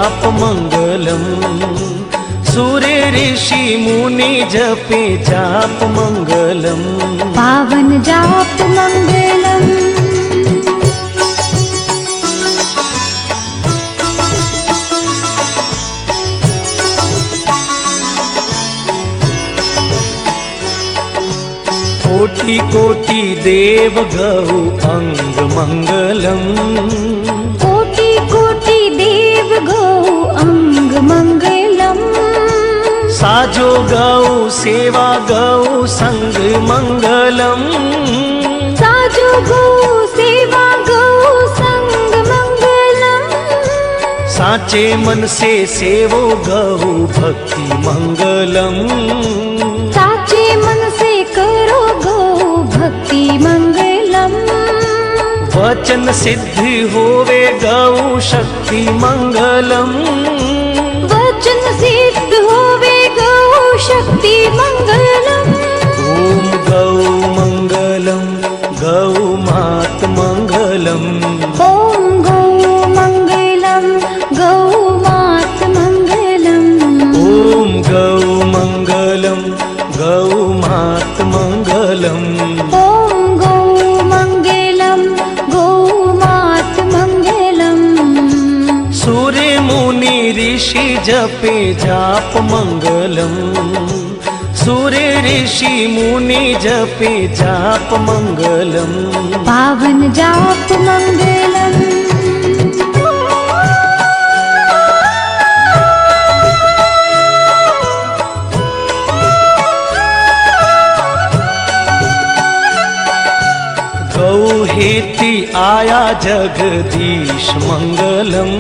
जाप मंगलम। सूर्य ऋषि मुनि जपे जाप मंगलम। पावन जाप मंगलम। कोटि कोटि देव गौ अंग मंगलम। कोटि कोटि देव गौ अंग मंगलम। साजो गौ सेवा गौ संग मंगलम। साजो गौ सेवा गौ संग मंगलम। साचे मन से सेवो गौ भक्ति मंगलम। साचे मन से करो गौ भक्ति मंगलम। वचन सिद्धि होवे गौ शक्ति मंगलम। वचन सिद्ध होवे गौ शक्ति मंगलम। ओम गौ मंगलम गौ मात मंगलम। ओम गौ मंगलम गौ मात मंगलम। ओम गौ मंगलम गौ मात मंगलम। ओम गौ मंगलम गौ मात मंगलम। सूर्य मुनि ऋषि जपे जाप मंगलम। सूर्य ऋषि मुनि जपे जाप मंगलम। पावन जाप मंगलम। गौ हेति आया जगदीश मंगलम।